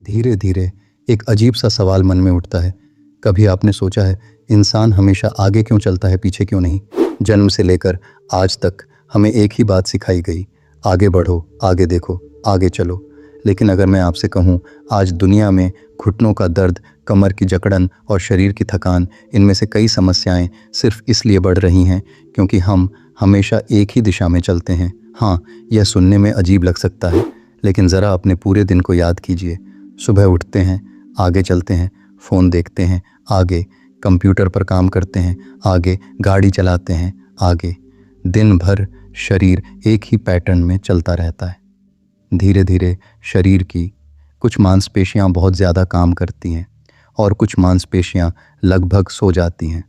धीरे धीरे एक अजीब सा सवाल मन में उठता है। कभी आपने सोचा है, इंसान हमेशा आगे क्यों चलता है, पीछे क्यों नहीं? जन्म से लेकर आज तक हमें एक ही बात सिखाई गई, आगे बढ़ो, आगे देखो, आगे चलो। लेकिन अगर मैं आपसे कहूँ, आज दुनिया में घुटनों का दर्द, कमर की जकड़न और शरीर की थकान, इनमें से कई समस्याएं सिर्फ इसलिए बढ़ रही हैं क्योंकि हम हमेशा एक ही दिशा में चलते हैं। हाँ, यह सुनने में अजीब लग सकता है, लेकिन ज़रा अपने पूरे दिन को याद कीजिए। सुबह उठते हैं, आगे चलते हैं, फ़ोन देखते हैं, आगे, कंप्यूटर पर काम करते हैं, आगे, गाड़ी चलाते हैं, आगे। दिन भर शरीर एक ही पैटर्न में चलता रहता है। धीरे धीरे शरीर की कुछ मांसपेशियां बहुत ज़्यादा काम करती हैं और कुछ मांसपेशियां लगभग सो जाती हैं।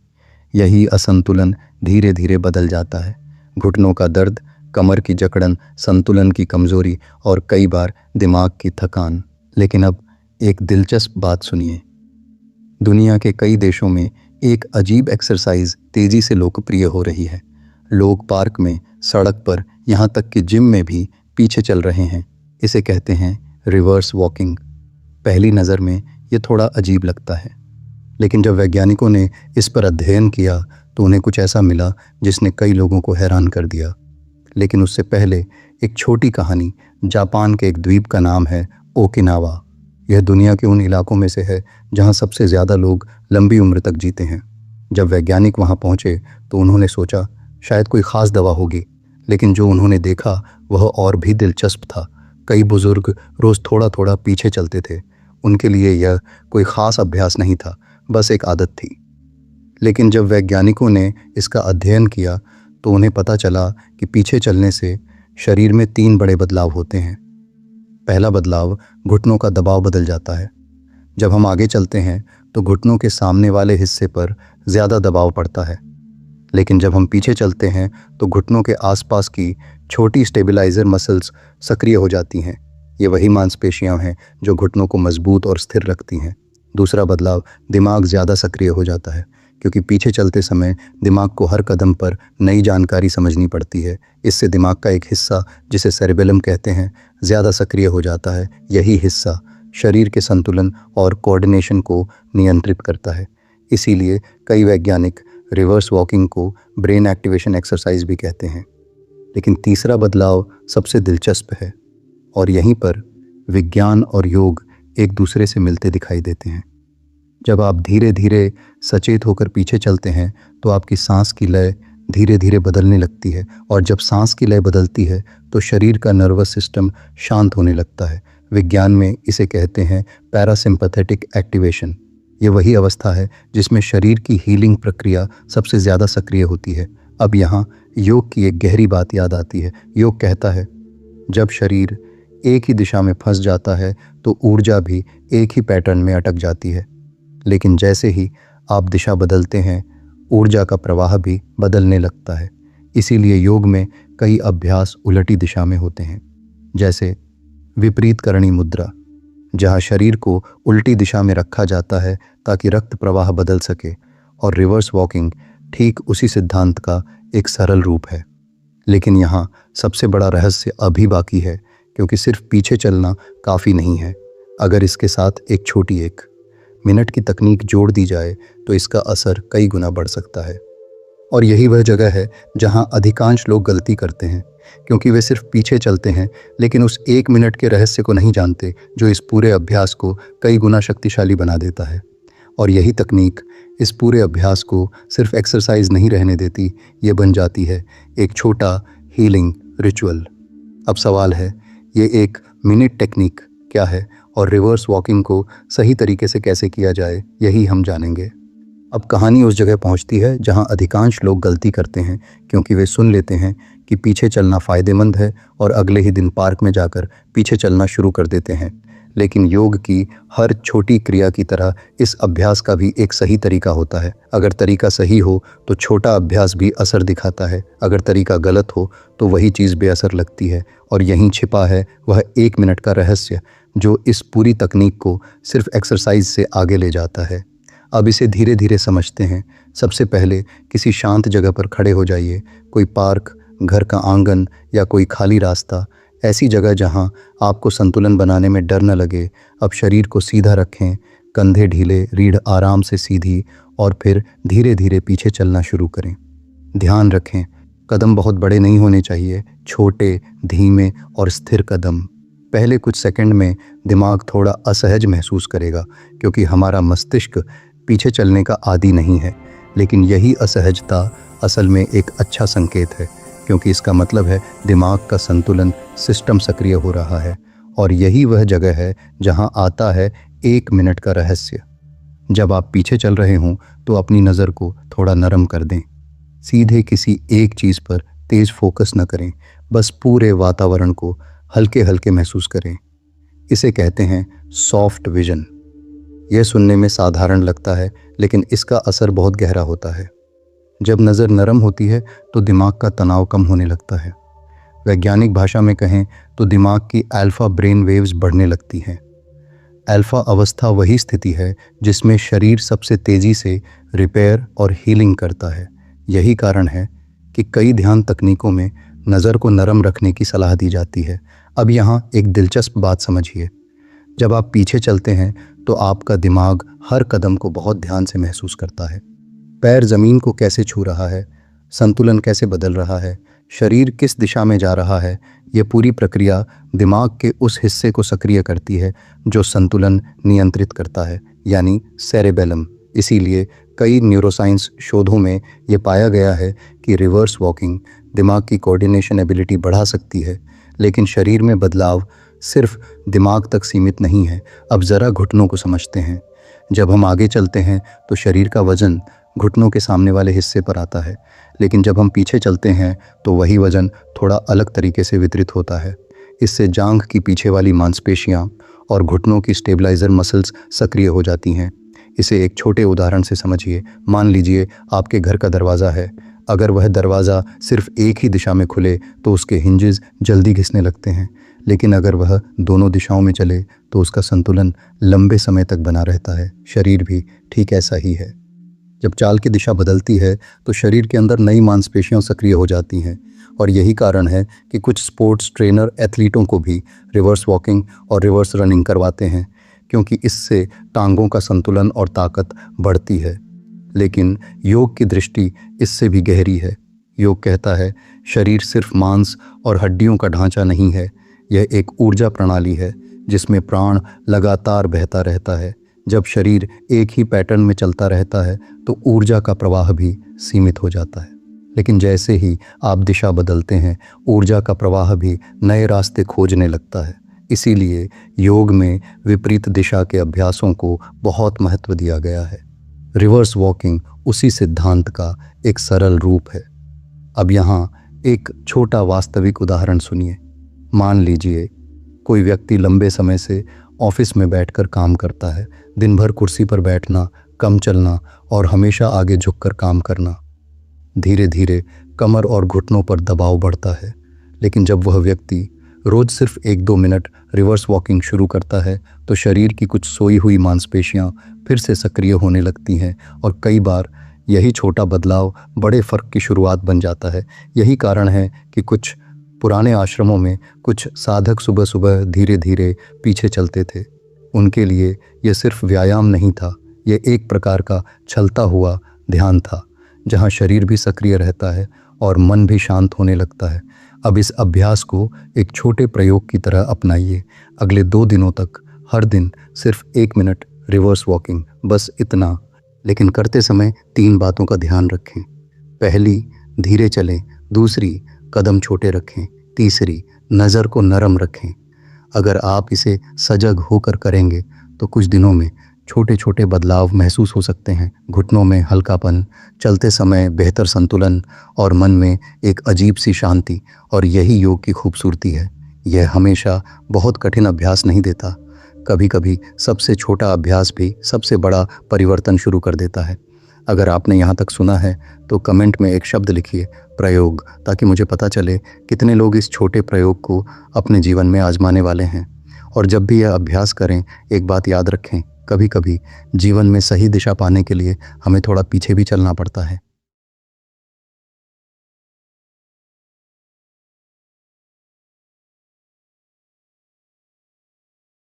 यही असंतुलन धीरे धीरे बदल जाता है। घुटनों का दर्द, कमर की जकड़न, संतुलन की कमज़ोरी और कई बार दिमाग की थकान। लेकिन अब एक दिलचस्प बात सुनिए। दुनिया के कई देशों में एक अजीब एक्सरसाइज तेज़ी से लोकप्रिय हो रही है। लोग पार्क में, सड़क पर, यहाँ तक कि जिम में भी पीछे चल रहे हैं। इसे कहते हैं रिवर्स वॉकिंग। पहली नज़र में ये थोड़ा अजीब लगता है, लेकिन जब वैज्ञानिकों ने इस पर अध्ययन किया तो उन्हें कुछ ऐसा मिला जिसने कई लोगों को हैरान कर दिया। लेकिन उससे पहले एक छोटी कहानी। जापान के एक द्वीप का नाम है ओकिनावा। यह दुनिया के उन इलाकों में से है जहां सबसे ज़्यादा लोग लंबी उम्र तक जीते हैं। जब वैज्ञानिक वहां पहुंचे तो उन्होंने सोचा शायद कोई ख़ास दवा होगी, लेकिन जो उन्होंने देखा वह और भी दिलचस्प था। कई बुज़ुर्ग रोज़ थोड़ा थोड़ा पीछे चलते थे। उनके लिए यह कोई ख़ास अभ्यास नहीं था, बस एक आदत थी। लेकिन जब वैज्ञानिकों ने इसका अध्ययन किया तो उन्हें पता चला कि पीछे चलने से शरीर में 3 बड़े बदलाव होते हैं। पहला बदलाव, घुटनों का दबाव बदल जाता है। जब हम आगे चलते हैं तो घुटनों के सामने वाले हिस्से पर ज़्यादा दबाव पड़ता है, लेकिन जब हम पीछे चलते हैं तो घुटनों के आसपास की छोटी स्टेबलाइज़र मसल्स सक्रिय हो जाती हैं। ये वही मांसपेशियां हैं जो घुटनों को मजबूत और स्थिर रखती हैं। दूसरा बदलाव, दिमाग ज़्यादा सक्रिय हो जाता है, क्योंकि पीछे चलते समय दिमाग को हर कदम पर नई जानकारी समझनी पड़ती है। इससे दिमाग का एक हिस्सा, जिसे सेरेबेलम कहते हैं, ज़्यादा सक्रिय हो जाता है। यही हिस्सा शरीर के संतुलन और कोऑर्डिनेशन को नियंत्रित करता है। इसीलिए कई वैज्ञानिक रिवर्स वॉकिंग को ब्रेन एक्टिवेशन एक्सरसाइज भी कहते हैं। लेकिन तीसरा बदलाव सबसे दिलचस्प है, और यहीं पर विज्ञान और योग एक दूसरे से मिलते दिखाई देते हैं। जब आप धीरे धीरे सचेत होकर पीछे चलते हैं तो आपकी सांस की लय धीरे धीरे बदलने लगती है, और जब सांस की लय बदलती है तो शरीर का नर्वस सिस्टम शांत होने लगता है। विज्ञान में इसे कहते हैं पैरासिम्पैथेटिक एक्टिवेशन। ये वही अवस्था है जिसमें शरीर की हीलिंग प्रक्रिया सबसे ज़्यादा सक्रिय होती है। अब यहाँ योग की एक गहरी बात याद आती है। योग कहता है, जब शरीर एक ही दिशा में फंस जाता है तो ऊर्जा भी एक ही पैटर्न में अटक जाती है। लेकिन जैसे ही आप दिशा बदलते हैं, ऊर्जा का प्रवाह भी बदलने लगता है। इसीलिए योग में कई अभ्यास उलटी दिशा में होते हैं, जैसे विपरीत करणी मुद्रा, जहाँ शरीर को उल्टी दिशा में रखा जाता है ताकि रक्त प्रवाह बदल सके, और रिवर्स वॉकिंग ठीक उसी सिद्धांत का एक सरल रूप है। लेकिन यहाँ सबसे बड़ा रहस्य अभी बाकी है, क्योंकि सिर्फ पीछे चलना काफ़ी नहीं है। अगर इसके साथ एक छोटी 1 मिनट की तकनीक जोड़ दी जाए तो इसका असर कई गुना बढ़ सकता है। और यही वह जगह है जहां अधिकांश लोग गलती करते हैं, क्योंकि वे सिर्फ पीछे चलते हैं, लेकिन उस 1 मिनट के रहस्य को नहीं जानते जो इस पूरे अभ्यास को कई गुना शक्तिशाली बना देता है। और यही तकनीक इस पूरे अभ्यास को सिर्फ एक्सरसाइज नहीं रहने देती, ये बन जाती है एक छोटा हीलिंग रिचुअल। अब सवाल है, ये 1 मिनट टेक्निक क्या है और रिवर्स वॉकिंग को सही तरीके से कैसे किया जाए, यही हम जानेंगे। अब कहानी उस जगह पहुंचती है जहां अधिकांश लोग गलती करते हैं, क्योंकि वे सुन लेते हैं कि पीछे चलना फ़ायदेमंद है और अगले ही दिन पार्क में जाकर पीछे चलना शुरू कर देते हैं। लेकिन योग की हर छोटी क्रिया की तरह इस अभ्यास का भी एक सही तरीका होता है। अगर तरीका सही हो तो छोटा अभ्यास भी असर दिखाता है, अगर तरीका गलत हो तो वही चीज़ बेअसर लगती है। और यहीं छिपा है वह 1 मिनट का रहस्य जो इस पूरी तकनीक को सिर्फ एक्सरसाइज से आगे ले जाता है। अब इसे धीरे धीरे समझते हैं। सबसे पहले किसी शांत जगह पर खड़े हो जाइए, कोई पार्क, घर का आंगन या कोई खाली रास्ता। ऐसी जगह जहां आपको संतुलन बनाने में डर न लगे। अब शरीर को सीधा रखें, कंधे ढीले, रीढ़ आराम से सीधी और फिर धीरे धीरे पीछे चलना शुरू करें। ध्यान रखें, कदम बहुत बड़े नहीं होने चाहिए, छोटे, धीमे और स्थिर कदम। पहले कुछ सेकंड में दिमाग थोड़ा असहज महसूस करेगा क्योंकि हमारा मस्तिष्क पीछे चलने का आदी नहीं है, लेकिन यही असहजता असल में एक अच्छा संकेत है क्योंकि इसका मतलब है दिमाग का संतुलन सिस्टम सक्रिय हो रहा है। और यही वह जगह है जहां आता है 1 मिनट का रहस्य। जब आप पीछे चल रहे हों तो अपनी नज़र को थोड़ा नरम कर दें। सीधे किसी एक चीज़ पर तेज फोकस न करें, बस पूरे वातावरण को हल्के हल्के महसूस करें। इसे कहते हैं सॉफ्ट विजन। यह सुनने में साधारण लगता है, लेकिन इसका असर बहुत गहरा होता है। जब नज़र नरम होती है तो दिमाग का तनाव कम होने लगता है। वैज्ञानिक भाषा में कहें तो दिमाग की अल्फा ब्रेन वेव्स बढ़ने लगती हैं। अल्फा अवस्था वही स्थिति है जिसमें शरीर सबसे तेज़ी से रिपेयर और हीलिंग करता है। यही कारण है कि कई ध्यान तकनीकों में नज़र को नरम रखने की सलाह दी जाती है। अब यहाँ एक दिलचस्प बात समझिए। जब आप पीछे चलते हैं तो आपका दिमाग हर कदम को बहुत ध्यान से महसूस करता है। पैर ज़मीन को कैसे छू रहा है, संतुलन कैसे बदल रहा है, शरीर किस दिशा में जा रहा है। ये पूरी प्रक्रिया दिमाग के उस हिस्से को सक्रिय करती है जो संतुलन नियंत्रित करता है, यानी सेरेबेलम। इसीलिए कई न्यूरोसाइंस शोधों में ये पाया गया है कि रिवर्स वॉकिंग दिमाग की कोऑर्डिनेशन एबिलिटी बढ़ा सकती है। लेकिन शरीर में बदलाव सिर्फ दिमाग तक सीमित नहीं है। अब ज़रा घुटनों को समझते हैं। जब हम आगे चलते हैं तो शरीर का वज़न घुटनों के सामने वाले हिस्से पर आता है, लेकिन जब हम पीछे चलते हैं तो वही वज़न थोड़ा अलग तरीके से वितरित होता है। इससे जांघ की पीछे वाली मांसपेशियां और घुटनों की स्टेबलाइज़र मसल्स सक्रिय हो जाती हैं। इसे एक छोटे उदाहरण से समझिए। मान लीजिए आपके घर का दरवाज़ा है। अगर वह दरवाज़ा सिर्फ एक ही दिशा में खुले तो उसके हिंजेस जल्दी घिसने लगते हैं, लेकिन अगर वह दोनों दिशाओं में चले तो उसका संतुलन लंबे समय तक बना रहता है। शरीर भी ठीक ऐसा ही है। जब चाल की दिशा बदलती है तो शरीर के अंदर नई मांसपेशियां सक्रिय हो जाती हैं, और यही कारण है कि कुछ स्पोर्ट्स ट्रेनर एथलीटों को भी रिवर्स वॉकिंग और रिवर्स रनिंग करवाते हैं, क्योंकि इससे टांगों का संतुलन और ताकत बढ़ती है। लेकिन योग की दृष्टि इससे भी गहरी है। योग कहता है शरीर सिर्फ मांस और हड्डियों का ढांचा नहीं है, यह एक ऊर्जा प्रणाली है जिसमें प्राण लगातार बहता रहता है। जब शरीर एक ही पैटर्न में चलता रहता है तो ऊर्जा का प्रवाह भी सीमित हो जाता है, लेकिन जैसे ही आप दिशा बदलते हैं ऊर्जा का प्रवाह भी नए रास्ते खोजने लगता है। इसीलिए योग में विपरीत दिशा के अभ्यासों को बहुत महत्व दिया गया है। रिवर्स वॉकिंग उसी सिद्धांत का एक सरल रूप है। अब यहाँ एक छोटा वास्तविक उदाहरण सुनिए। मान लीजिए कोई व्यक्ति लंबे समय से ऑफिस में बैठकर काम करता है। दिन भर कुर्सी पर बैठना, कम चलना और हमेशा आगे झुककर काम करना। धीरे धीरे कमर और घुटनों पर दबाव बढ़ता है। लेकिन जब वह व्यक्ति रोज सिर्फ 1-2 मिनट रिवर्स वॉकिंग शुरू करता है तो शरीर की कुछ सोई हुई मांसपेशियां फिर से सक्रिय होने लगती हैं, और कई बार यही छोटा बदलाव बड़े फर्क की शुरुआत बन जाता है। यही कारण है कि कुछ पुराने आश्रमों में कुछ साधक सुबह सुबह धीरे धीरे पीछे चलते थे। उनके लिए यह सिर्फ व्यायाम नहीं था, यह एक प्रकार का छलता हुआ ध्यान था, जहां शरीर भी सक्रिय रहता है और मन भी शांत होने लगता है। अब इस अभ्यास को एक छोटे प्रयोग की तरह अपनाइए। अगले 2 दिनों तक हर दिन सिर्फ 1 मिनट रिवर्स वॉकिंग, बस इतना। लेकिन करते समय 3 बातों का ध्यान रखें। पहली, धीरे चलें। दूसरी, कदम छोटे रखें। तीसरी, नज़र को नरम रखें। अगर आप इसे सजग होकर करेंगे तो कुछ दिनों में छोटे छोटे बदलाव महसूस हो सकते हैं। घुटनों में हल्कापन, चलते समय बेहतर संतुलन और मन में एक अजीब सी शांति। और यही योग की खूबसूरती है। यह हमेशा बहुत कठिन अभ्यास नहीं देता। कभी कभी सबसे छोटा अभ्यास भी सबसे बड़ा परिवर्तन शुरू कर देता है। अगर आपने यहाँ तक सुना है तो कमेंट में एक शब्द लिखिए, प्रयोग, ताकि मुझे पता चले कितने लोग इस छोटे प्रयोग को अपने जीवन में आजमाने वाले हैं। और जब भी यह अभ्यास करें, एक बात याद रखें, कभी कभी जीवन में सही दिशा पाने के लिए हमें थोड़ा पीछे भी चलना पड़ता है।